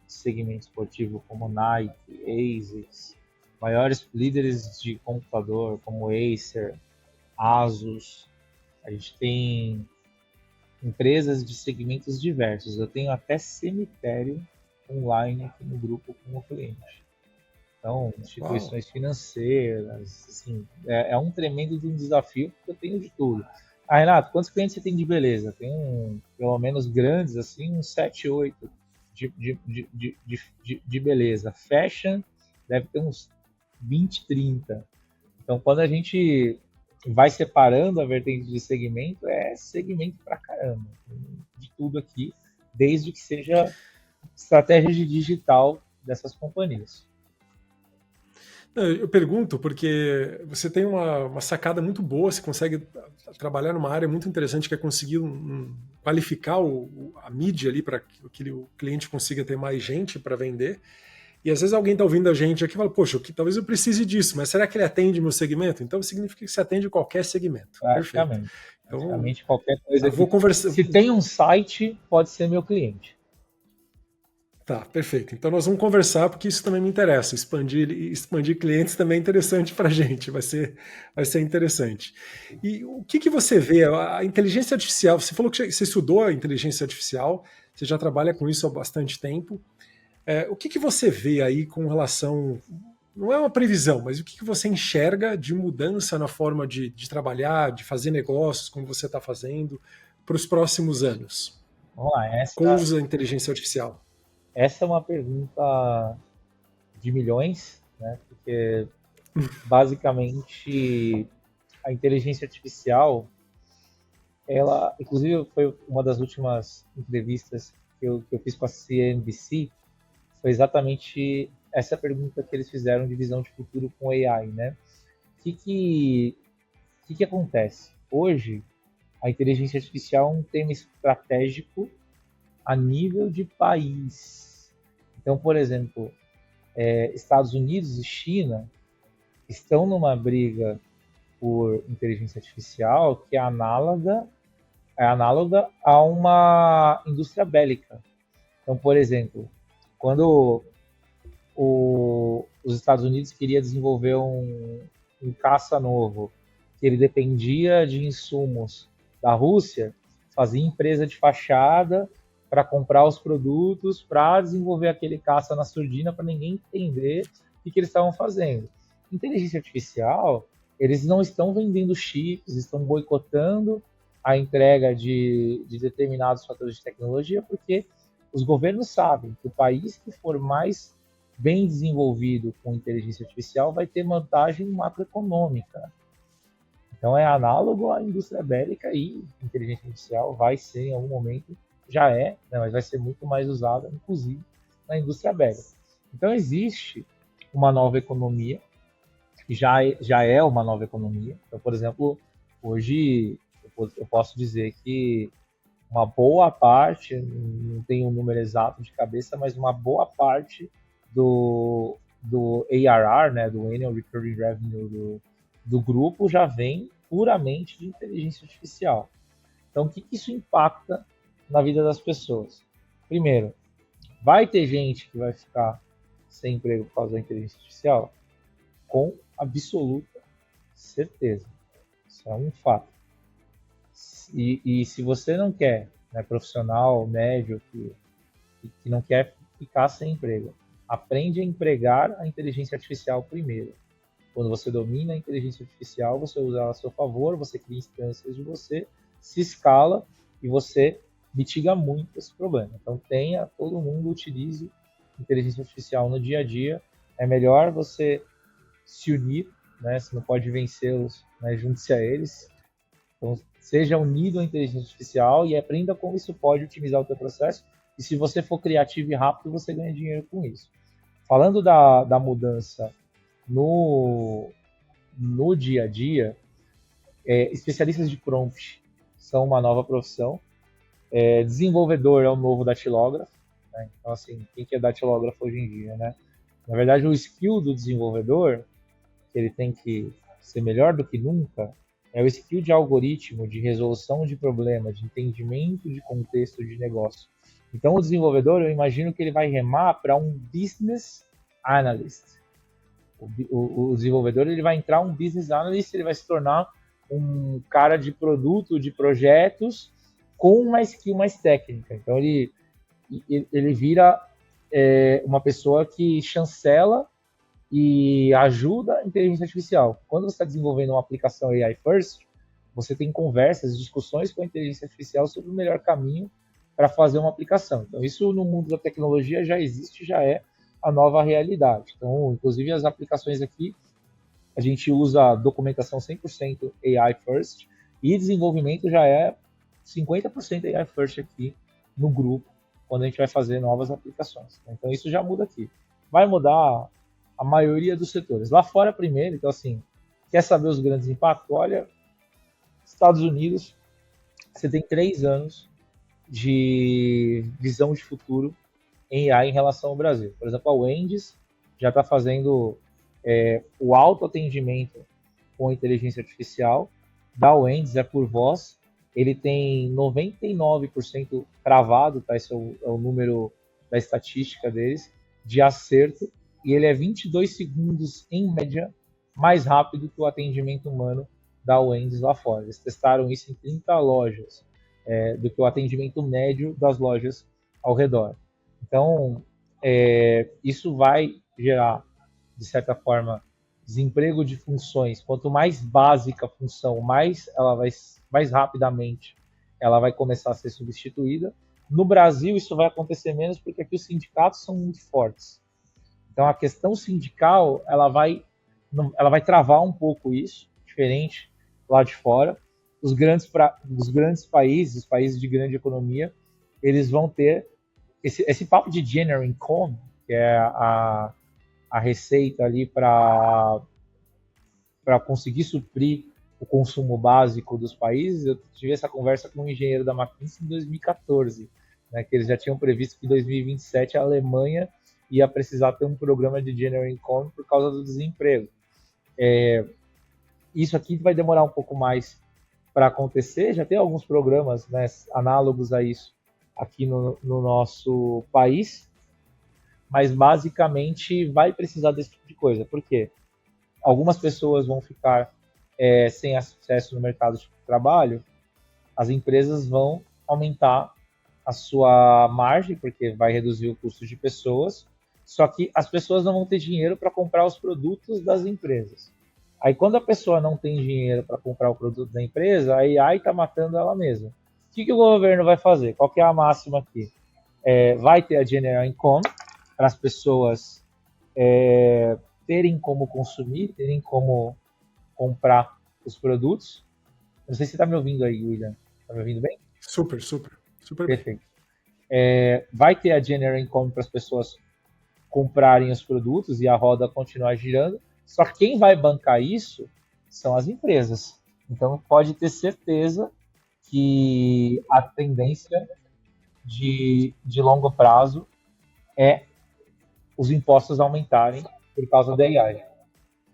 segmento esportivo como Nike, ASICS, maiores líderes de computador como Acer, Asus. A gente tem empresas de segmentos diversos. Eu tenho até cemitério online aqui no grupo como cliente. Então, instituições financeiras, assim, é um tremendo desafio, porque eu tenho de tudo. Renato, quantos clientes você tem de beleza? Tem pelo menos grandes, assim, uns 7, 8 de beleza. Fashion deve ter uns 20, 30. Então, quando a gente vai separando a vertente de segmento, é segmento pra caramba. De tudo aqui, desde que seja estratégia de digital dessas companhias. Eu pergunto porque você tem uma sacada muito boa, você consegue trabalhar numa área muito interessante que é conseguir qualificar a mídia ali para que o cliente consiga ter mais gente para vender. E às vezes alguém está ouvindo a gente aqui e fala, poxa, talvez eu precise disso, mas será que ele atende meu segmento? Então significa que você atende qualquer segmento. Praticamente. Então, praticamente qualquer coisa. Vou conversar. Se tem um site, pode ser meu cliente. Tá, perfeito. Então nós vamos conversar porque isso também me interessa. Expandir clientes também é interessante para a gente, vai ser interessante. E o que você vê? A inteligência artificial, você falou que você estudou a inteligência artificial, você já trabalha com isso há bastante tempo. O que você vê aí com relação. Não é uma previsão, mas o que você enxerga de mudança na forma de trabalhar, de fazer negócios, como você está fazendo, para os próximos anos, Vamos lá, com o uso da inteligência artificial? essa é uma pergunta de milhões, né? Porque basicamente a inteligência artificial, ela, inclusive foi uma das últimas entrevistas que eu fiz com a CNBC, foi exatamente essa pergunta que eles fizeram de visão de futuro com AI, né? O que acontece? Hoje, a inteligência artificial é um tema estratégico a nível de país. Então, por exemplo, Estados Unidos e China estão numa briga por inteligência artificial que é análoga a uma indústria bélica. Então, por exemplo, quando os Estados Unidos queria desenvolver um caça novo, que ele dependia de insumos da Rússia, fazia empresa de fachada para comprar os produtos, para desenvolver aquele caça na surdina, para ninguém entender o que eles estavam fazendo. Inteligência artificial, eles não estão vendendo chips, estão boicotando a entrega de determinados fatores de tecnologia, porque os governos sabem que o país que for mais bem desenvolvido com inteligência artificial vai ter vantagem macroeconômica. Então é análogo à indústria bélica e inteligência artificial vai ser em algum momento, já é, né, mas vai ser muito mais usada, inclusive, na indústria bélica. Então existe uma nova economia, que já é uma nova economia. Então, por exemplo, hoje eu posso dizer que uma boa parte, não tenho um número exato de cabeça, mas uma boa parte do ARR, né, do Annual Recurring Revenue do grupo já vem puramente de inteligência artificial. Então, o que isso impacta na vida das pessoas? Primeiro, vai ter gente que vai ficar sem emprego por causa da inteligência artificial? Com absoluta certeza. Isso é um fato. E se você não quer, né, profissional médio que não quer ficar sem emprego, aprende a empregar a inteligência artificial primeiro. Quando você domina a inteligência artificial, você usa ela a seu favor, você cria instâncias de você, se escala e você mitiga muito esse problema. Então todo mundo utilize inteligência artificial no dia a dia. É melhor você se unir, né? Se não pode vencê-los, né? Junte-se a eles. Então, seja unido à inteligência artificial e aprenda como isso pode otimizar o teu processo. E se você for criativo e rápido, você ganha dinheiro com isso. Falando da mudança no dia a dia, especialistas de prompt são uma nova profissão. Desenvolvedor é o novo datilógrafo, né? Então, assim, quem que é datilógrafo hoje em dia, né? Na verdade, o skill do desenvolvedor, que ele tem que ser melhor do que nunca, é o skill de algoritmo, de resolução de problema, de entendimento de contexto de negócio. Então, o desenvolvedor, eu imagino que ele vai remar para um business analyst. O desenvolvedor, ele vai entrar um business analyst, ele vai se tornar um cara de produto, de projetos, com uma skill mais técnica. Então, ele vira uma pessoa que chancela e ajuda a inteligência artificial. Quando você está desenvolvendo uma aplicação AI First, você tem conversas, discussões com a inteligência artificial sobre o melhor caminho para fazer uma aplicação. Então, isso no mundo da tecnologia já existe, já é a nova realidade. Então, inclusive, as aplicações aqui, a gente usa documentação 100% AI First e desenvolvimento já é 50% AI First aqui no grupo, quando a gente vai fazer novas aplicações. Então, isso já muda aqui. Vai mudar a maioria dos setores. Lá fora primeiro, então assim, quer saber os grandes impactos? Olha, Estados Unidos, você tem 3 anos de visão de futuro em AI em relação ao Brasil. Por exemplo, a Wendy's já está fazendo o autoatendimento com inteligência artificial da Wendy's, é por voz. Ele tem 99% cravado, tá? Esse é o número da estatística deles, de acerto, e ele é 22 segundos, em média, mais rápido que o atendimento humano da Wendy's lá fora. Eles testaram isso em 30 lojas, do que o atendimento médio das lojas ao redor. Então, isso vai gerar, de certa forma, desemprego de funções. Quanto mais básica a função, mais rapidamente ela vai começar a ser substituída. No Brasil, isso vai acontecer menos porque aqui os sindicatos são muito fortes. Então, a questão sindical ela vai travar um pouco isso, diferente lá de fora. Os grandes países, os países de grande economia, eles vão ter esse papo de general income, que é a receita ali para conseguir suprir o consumo básico dos países. Eu tive essa conversa com um engenheiro da McKinsey em 2014, né, que eles já tinham previsto que em 2027 a Alemanha ia precisar ter um programa de general income por causa do desemprego. Isso aqui vai demorar um pouco mais para acontecer. Já tem alguns programas, né, análogos a isso aqui no nosso país, mas basicamente vai precisar desse tipo de coisa. Por quê? Algumas pessoas vão ficar sem acesso no mercado de trabalho, as empresas vão aumentar a sua margem, porque vai reduzir o custo de pessoas, só que as pessoas não vão ter dinheiro para comprar os produtos das empresas. Aí, quando a pessoa não tem dinheiro para comprar o produto da empresa, a AI está matando ela mesma. O que o governo vai fazer? Qual que é a máxima aqui? Vai ter a General Income para as pessoas terem como consumir, terem como comprar os produtos. Não sei se você está me ouvindo aí, William. Está me ouvindo bem? Super Perfeito. Vai ter a General Income para as pessoas comprarem os produtos e a roda continuar girando. Só que quem vai bancar isso são as empresas. Então pode ter certeza que a tendência de longo prazo é os impostos aumentarem por causa da AI.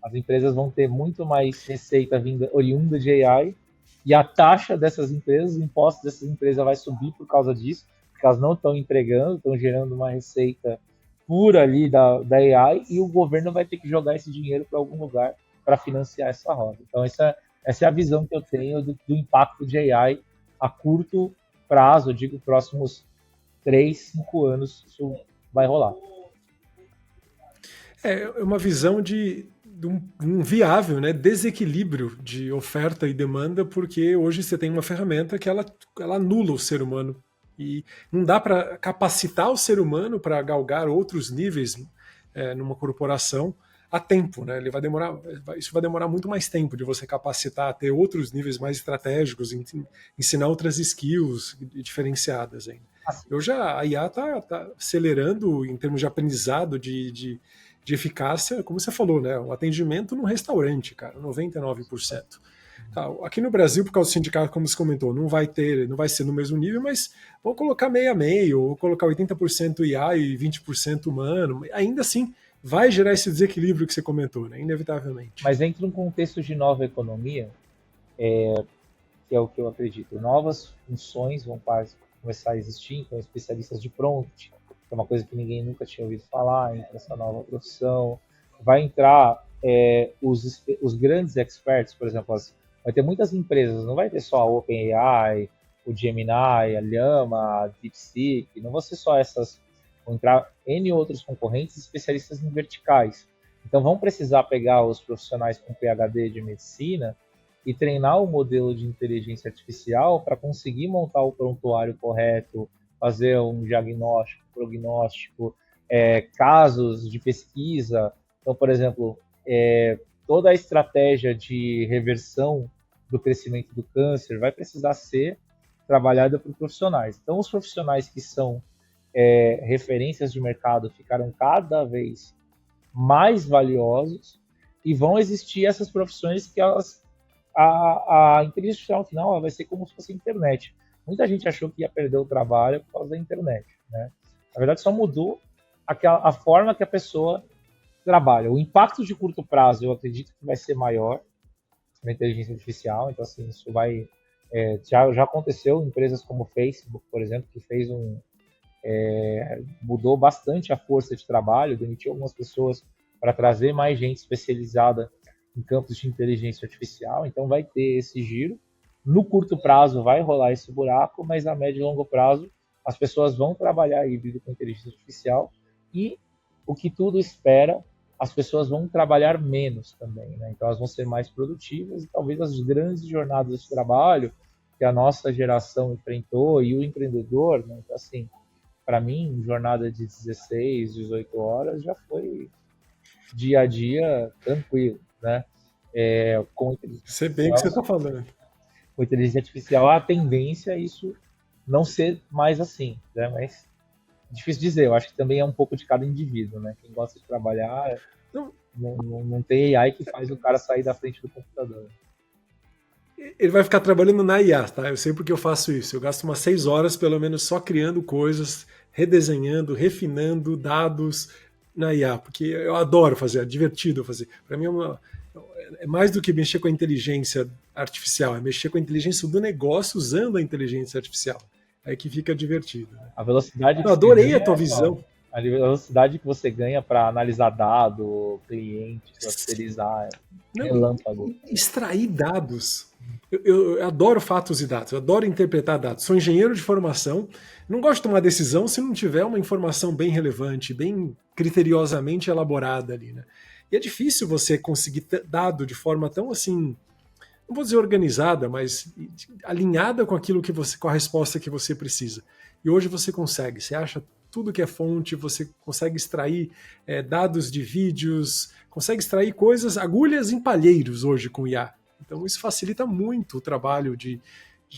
As empresas vão ter muito mais receita oriunda de AI e a taxa dessas empresas, os impostos dessas empresas vai subir por causa disso, porque elas não estão empregando, estão gerando uma receita pura ali da AI e o governo vai ter que jogar esse dinheiro para algum lugar para financiar essa roda. Então essa é a visão que eu tenho do impacto de AI a curto prazo, eu digo próximos 3, 5 anos isso vai rolar. É uma visão de um viável, né, desequilíbrio de oferta e demanda, porque hoje você tem uma ferramenta que ela anula o ser humano e não dá para capacitar o ser humano para galgar outros níveis numa corporação a tempo, né? Isso vai demorar muito mais tempo de você capacitar a ter outros níveis mais estratégicos, ensinar outras skills diferenciadas ainda. A IA está acelerando em termos de aprendizado, de eficácia, como você falou, né? O atendimento no restaurante, cara, 99%. Tá, aqui no Brasil, por causa do sindicato, como você comentou, não vai ser no mesmo nível, mas vou colocar meio a meio, ou colocar 80% IA e 20% humano, ainda assim vai gerar esse desequilíbrio que você comentou, né? Inevitavelmente. Mas dentro de um contexto de nova economia, que é o que eu acredito, novas funções vão começar a existir, então especialistas de prompt, que é uma coisa que ninguém nunca tinha ouvido falar, entra essa nova profissão, vai entrar os grandes experts, por exemplo, vai ter muitas empresas, não vai ter só a OpenAI, o Gemini, a Llama, a DeepSeek, não vão ser só essas, vão entrar N outros concorrentes especialistas em verticais. Então vão precisar pegar os profissionais com PhD de medicina e treinar o modelo de inteligência artificial para conseguir montar o prontuário correto, fazer um diagnóstico, prognóstico, casos de pesquisa. Então, por exemplo, toda a estratégia de reversão do crescimento do câncer vai precisar ser trabalhada por profissionais. Então, os profissionais que são referências de mercado ficaram cada vez mais valiosos e vão existir essas profissões que a inteligência artificial no final vai ser como se fosse a internet. Muita gente achou que ia perder o trabalho por causa da internet, né? Na verdade, só mudou a forma que a pessoa trabalha. O impacto de curto prazo, eu acredito que vai ser maior na inteligência artificial. Então, assim, isso vai... já aconteceu em empresas como o Facebook, por exemplo, que fez mudou bastante a força de trabalho, demitiu algumas pessoas para trazer mais gente especializada em campos de inteligência artificial, então vai ter esse giro. No curto prazo vai rolar esse buraco, mas a médio e longo prazo as pessoas vão trabalhar híbrido com inteligência artificial e o que tudo espera, as pessoas vão trabalhar menos também, né? Então elas vão ser mais produtivas e talvez as grandes jornadas de trabalho que a nossa geração enfrentou e o empreendedor, né? Então, assim, para mim, jornada de 16, 18 horas já foi dia a dia tranquilo, né? Com Sei bem o que você está falando. com inteligência artificial, a tendência é isso não ser mais assim, né? Mas difícil dizer, eu acho que também é um pouco de cada indivíduo, né? Quem gosta de trabalhar, não tem AI que faz o cara sair da frente do computador. Ele vai ficar trabalhando na IA, tá? Eu sei porque eu faço isso. Eu gasto umas 6 horas, pelo menos, só criando coisas, redesenhando, refinando dados na IA, porque eu adoro fazer, é divertido fazer. Para mim é mais do que mexer com a inteligência artificial, é mexer com a inteligência do negócio usando a inteligência artificial. Aí que fica divertido. Né? A velocidade que Eu você adorei ganha, a tua visão. a velocidade que você ganha para analisar dado, cliente, clusterizar, relâmpago. Extrair dados. Eu adoro fatos e dados, eu adoro interpretar dados. Sou engenheiro de formação, não gosto de tomar decisão se não tiver uma informação bem relevante, bem criteriosamente elaborada ali. Né? E é difícil você conseguir ter dado de forma tão assim, não vou dizer organizada, mas alinhada com aquilo que você, com a resposta que você precisa. E hoje você consegue, você acha tudo que é fonte, você consegue extrair dados de vídeos, consegue extrair coisas, agulhas em palheiros hoje com IA. Então isso facilita muito o trabalho de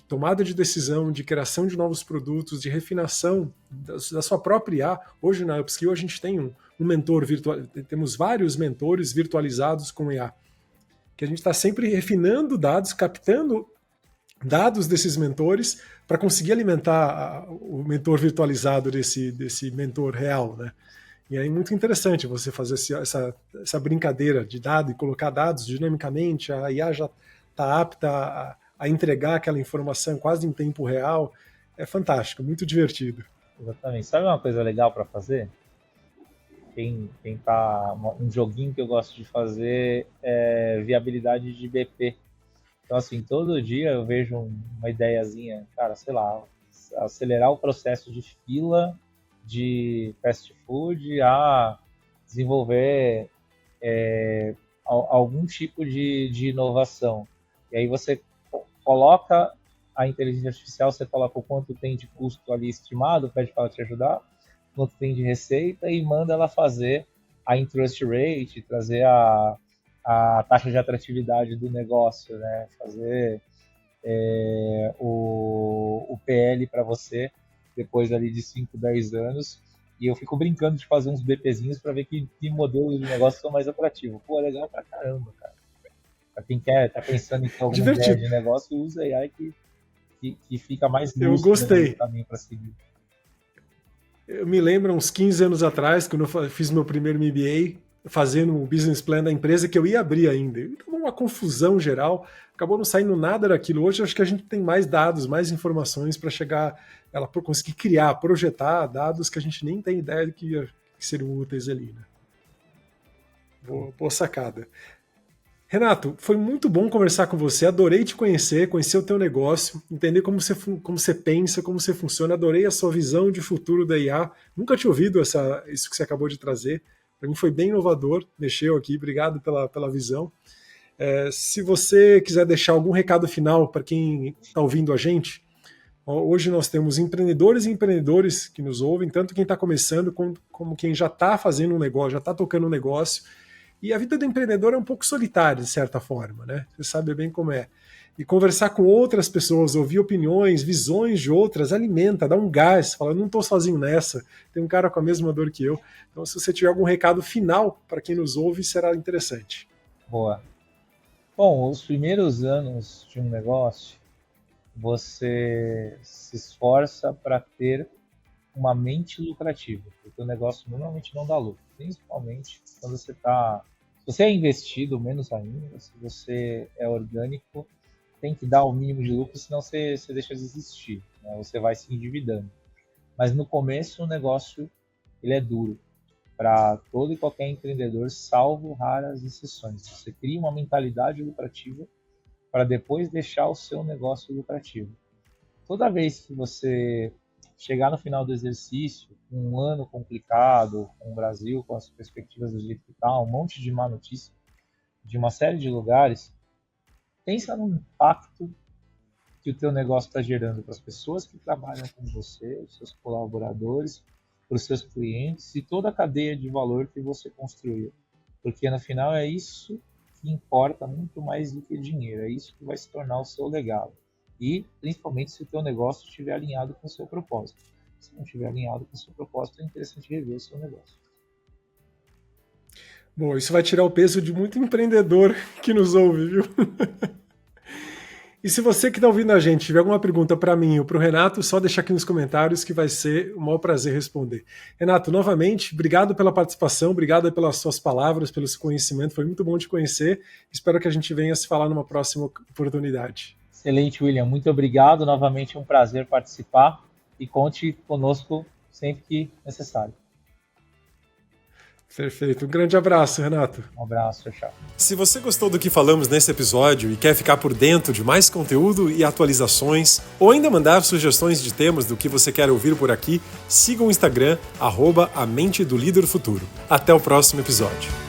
tomada de decisão, de criação de novos produtos, de refinação da sua própria IA. Hoje na Upskill a gente tem um mentor virtual, temos vários mentores virtualizados com IA, que a gente está sempre refinando dados, captando dados desses mentores para conseguir alimentar o mentor virtualizado desse mentor real, né? E é muito interessante você fazer essa brincadeira de dado e colocar dados dinamicamente, a IA já está apta a entregar aquela informação quase em tempo real. É fantástico, muito divertido. Exatamente. Sabe uma coisa legal para fazer? Um joguinho que eu gosto de fazer é viabilidade de BP. Então, assim, todo dia eu vejo uma ideiazinha, cara, sei lá, acelerar o processo de fila de fast food a desenvolver algum tipo de inovação. E aí você coloca a inteligência artificial, você coloca o quanto tem de custo ali estimado, pede para ela te ajudar, quanto tem de receita e manda ela fazer a interest rate, trazer a taxa de atratividade do negócio, né? Fazer o PL para você depois ali de 5, 10 anos. E eu fico brincando de fazer uns BPzinhos para ver que modelos de negócio são mais atrativos. Pô, é legal pra caramba, cara. Pra quem tá pensando em ter alguma ideia de negócio, usa AI que fica mais lúcido. Eu gostei. No caminho para seguir. Eu me lembro uns 15 anos atrás, quando eu fiz meu primeiro MBA, fazendo o business plan da empresa que eu ia abrir ainda. Então, uma confusão geral, acabou não saindo nada daquilo. Hoje, acho que a gente tem mais dados, mais informações para chegar, ela conseguir criar, projetar dados que a gente nem tem ideia de que seriam úteis ali. Né? Boa sacada. Renato, foi muito bom conversar com você, adorei te conhecer o teu negócio, entender como você pensa, como você funciona, adorei a sua visão de futuro da IA, nunca tinha ouvido isso que você acabou de trazer, para mim foi bem inovador, mexeu aqui, obrigado pela visão. Se você quiser deixar algum recado final para quem está ouvindo a gente, hoje nós temos empreendedores e empreendedores que nos ouvem, tanto quem está começando como quem já está fazendo um negócio, já está tocando um negócio. E a vida do empreendedor é um pouco solitária, de certa forma, né? Você sabe bem como é. E conversar com outras pessoas, ouvir opiniões, visões de outras, alimenta, dá um gás, fala, eu não estou sozinho nessa, tem um cara com a mesma dor que eu. Então, se você tiver algum recado final para quem nos ouve, será interessante. Boa. Bom, os primeiros anos de um negócio, você se esforça para ter uma mente lucrativa, porque o negócio normalmente não dá lucro, principalmente quando você está... Se você é investido, menos ainda, se você é orgânico, tem que dar o mínimo de lucro, senão você deixa de existir, né? Você vai se endividando. Mas no começo o negócio ele é duro para todo e qualquer empreendedor, salvo raras exceções. Você cria uma mentalidade lucrativa para depois deixar o seu negócio lucrativo. Toda vez que você chegar no final do exercício, um ano complicado, com o Brasil, com as perspectivas do jeito que está, um monte de má notícia de uma série de lugares, pensa no impacto que o teu negócio está gerando para as pessoas que trabalham com você, os seus colaboradores, para os seus clientes e toda a cadeia de valor que você construiu. Porque no final é isso que importa muito mais do que dinheiro, é isso que vai se tornar o seu legado. E principalmente se o teu negócio estiver alinhado com o seu propósito. Se não estiver alinhado com o seu propósito, é interessante rever o seu negócio. Bom, isso vai tirar o peso de muito empreendedor que nos ouve, viu? E se você que está ouvindo a gente tiver alguma pergunta para mim ou para o Renato, só deixar aqui nos comentários que vai ser um maior prazer responder. Renato, novamente, obrigado pela participação, obrigado pelas suas palavras, pelo seu conhecimento, foi muito bom te conhecer. Espero que a gente venha se falar numa próxima oportunidade. Excelente, William. Muito obrigado. Novamente é um prazer participar e conte conosco sempre que necessário. Perfeito. Um grande abraço, Renato. Um abraço, tchau. Se você gostou do que falamos nesse episódio e quer ficar por dentro de mais conteúdo e atualizações, ou ainda mandar sugestões de temas do que você quer ouvir por aqui, siga o Instagram, @A Mente do Líder Futuro. Até o próximo episódio.